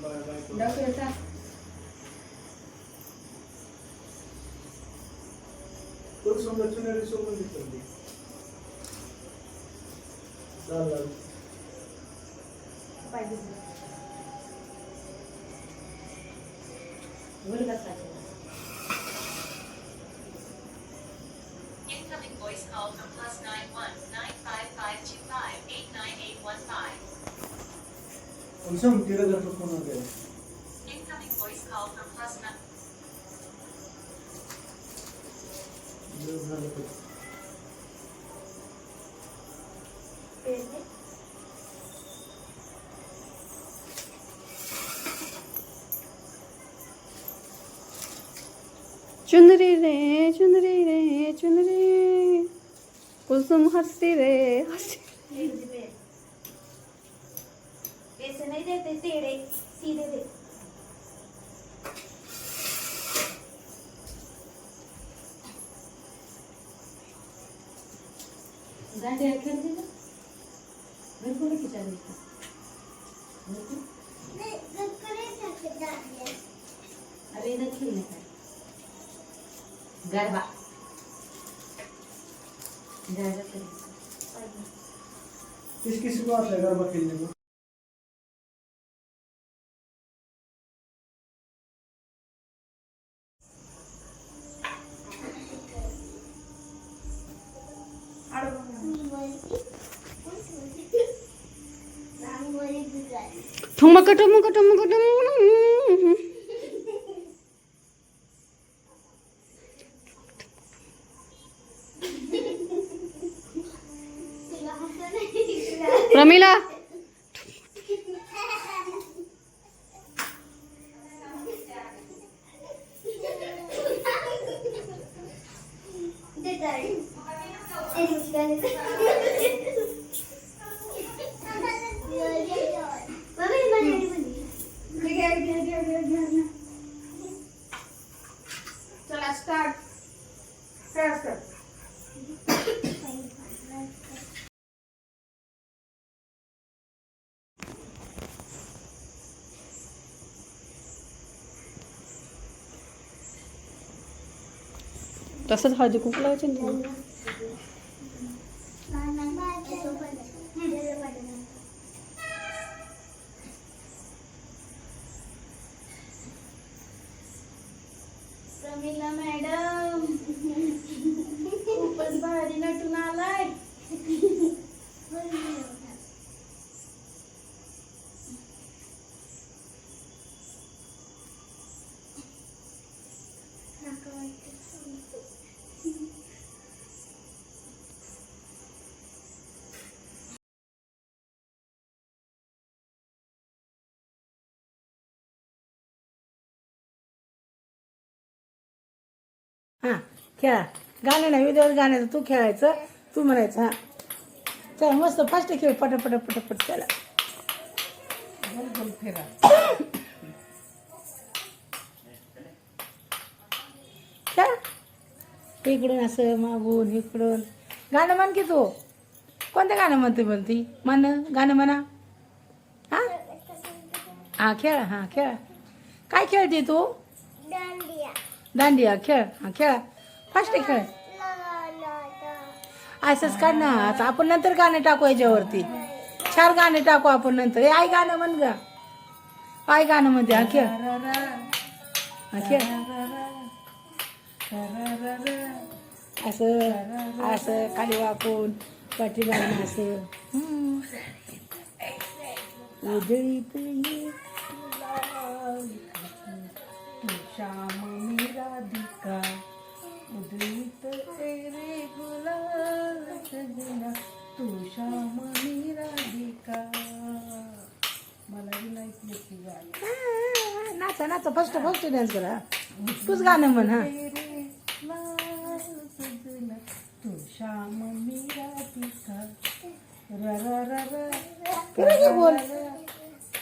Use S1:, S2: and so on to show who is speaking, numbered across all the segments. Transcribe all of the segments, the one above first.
S1: डॉक्टरचा
S2: तो समजून सोबत दिसतो चालेल
S1: पाहिजे बोल का
S3: Incoming voice call from +91 95525 89815.
S2: उनसे तेरा घर पर phone a Gaya
S3: Incoming voice call from +9.
S4: चुनरी रे चुनरी रे चुनरी कुसुम हंसी रे हंसी
S1: पैसे नहीं देते टेढ़े सीधे दे दांडिया खेल देना घर को लेके चल देता
S5: नहीं घर करे जाके दांडिया
S1: अरे इधर खेलने का गरबा गरबा खेलने
S2: किस किस को आता है गरबा खेलने को
S4: ठुमक ठुमक ठुमक ठुमक प्रमिला
S1: चला स्टार्ट स्टार्ट कर
S4: तसंच हळदी कुंकू लावायचे ना तुला.
S1: प्रमिला मॅडम खूपच भारी नटून आलाय
S6: हां खेळा गाणं नाही व्हिडिओवर गाण्याचं तू खेळायचं तू म्हणायचं हां चला मस्त फास्ट खेळ पटापट पटापट चला गोल गोल फिरा खेळा इकडून असं मागून इकडून गाणं म्हण की तू कोणतं गाणं म्हणते म्हण गाणं म्हणा हां हां खेळा हां खेळा काय खेळते तू
S5: दांडिया
S6: दांडिया खेळ हा खेळा फास्ट खेळ असंच काढ ना आता आपण नंतर गाणं टाकू याच्यावरती 4 गाणे टाकू आपण नंतर आई गाणं म्हण ग आई गाणं म्हणते हा खेळ हा खेळ असं असं खाली वाकून पाठी बाजून असं उधळीत श्याम मी राधिका उदयित तेरे गुलाल सजना तू श्याम मी राधिका मला नाही नाचा नाचा फर्स्ट डान्स करा तूच गाणं म्हण हा तू श्याम मी राधिका रा रा रा रा बोल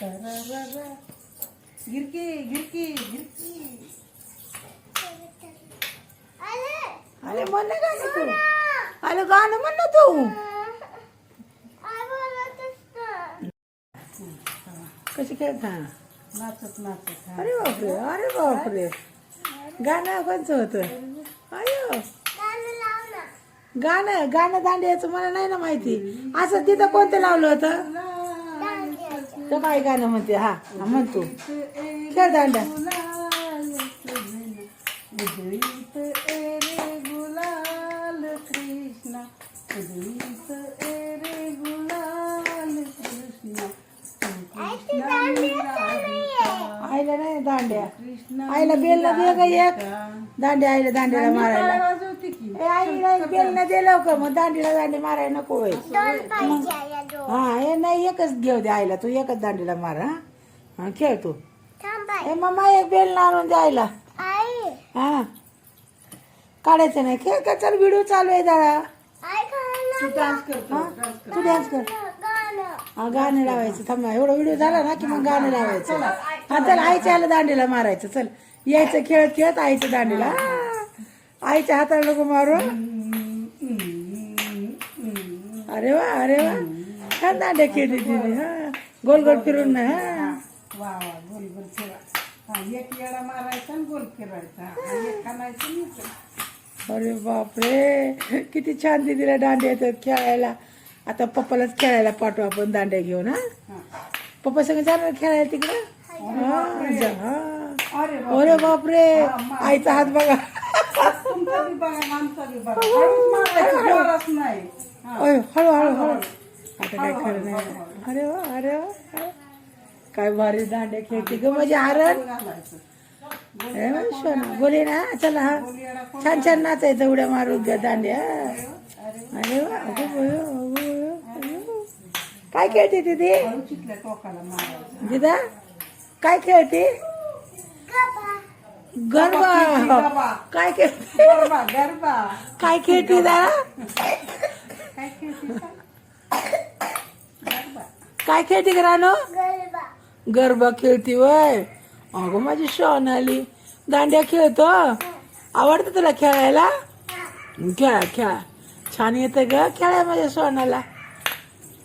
S6: रा रा रा गिरकी गिरकी गिरकी अरे म्हण ना गाणं तू अरे गाणं म्हण ना तू कशी खेळता
S2: नाचत नाचत हा.
S6: अरे बापरे अरे बापरे गाणं कोणचं होतं अयो
S5: गाणं लाव ना.
S6: गाणं गाणं दांडियाचं मला नाही ना माहिती असं तिथं कोणतं लावलं होतं
S5: दांडियाचं.
S6: तर काय गाणं म्हणते हा हा, म्हण तू खेळ दांड्या
S2: उधळीत एरे गुलाल कृष्णा उधळीत एरे गुलाल कृष्णा
S6: आईला नाही दांड्या आईला बेलनं दे ग एक दांड्या आईला दांड्याला मारायला
S2: वाजवते की
S6: ए आईला एक बेलनं दे लवकर मग दांडीला दांडी मारायला नको होय
S5: दोन पाहिजे आया दोन.
S6: हा हे नाही एकच घेऊ दे आईला तू एकच दांडीला मार हा हा खेळ तू
S5: थांब आई.
S6: ए मम्मा एक बेल आणून दे आईला
S5: आई
S6: हा काढायचं नाही खेळ का चल व्हिडिओ चालू आहे जरा
S5: आई खायला
S2: डान्स करतो
S6: तू डान्स कर
S5: गाणं.
S6: हा गाणं लावायचं थांबा एवढा व्हिडिओ झाला ना की मग गाणं लावायचं हा चल आईच्या आईला दांडीला मारायचं चल यायचं खेळत खेळत आईच्या दांडीला हा. आईच्या हाताला नको मारू अरे वा छान दांड्या खेळते तिने हा गोल गोल फिरून ना हा
S2: वा वा गोल गोल फिरा हा एक येडा मारायचा आणि गोल फिरायचा हा एक खाणायचं आणि इकडं.
S6: अरे बापरे किती छान दिदीला दांड्या येतात खेळायला आता पप्पालाच खेळायला पाठवू आपण दांड्या घेऊन हा पप्पा संग जाणार खेळायला तिकडं हा जा हा
S2: अरे
S6: अरे बापरे आईचा हात बघा
S2: तुमचा बी बघा आमचा बी बघा हळूच मारायचं जोरच नाही हा.
S6: ओय हळू हळू हळू आता काय खरं नाही अरे वा काय भारी दांड्या खेळते ग माझी हरण
S2: घालायचं
S6: अरे वा, सोना बोले ना चला हा छान छान नाचायचं उड्या मारून द्या दांड्या अरे वा अगो बयो, अगो बयो, अगो. काय खेळते तिथे
S2: हळू चितल्या टोकाला मारायचं
S6: दिदा काय खेळते गरबा काय खेळते
S2: गरबा गरबा
S6: काय खेळते दादा
S2: काय खेळते
S6: काय खेळते का रानो
S5: गरबा.
S6: गरबा खेळती वय अगं माझी शॉन आली दांड्या खेळतो आवडतं तुला खेळायला खेळा खेळा छान येतं ग खेळाय माझ्या सोनाला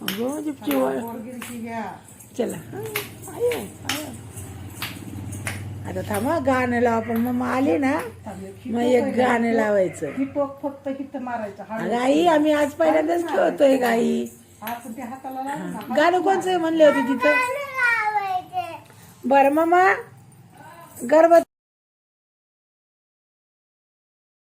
S6: अगं माझी चिवळ
S2: पोरगिरीची घ्या
S6: चला आय, आय. आता थांबा गाणं लाव पण मग आली ना मग एक गाणं लावायचं
S2: ही टोक फक्त हिथं मारायचं हळू
S6: अगं आई आम्ही आज पहिल्यांदाच खेळतोय गाई
S2: आपण त्या हाताला लावू ना
S6: गाणं कोणचं म्हणले होते तिथं
S5: गाणं लावायचे.
S6: बरं मामा गरबा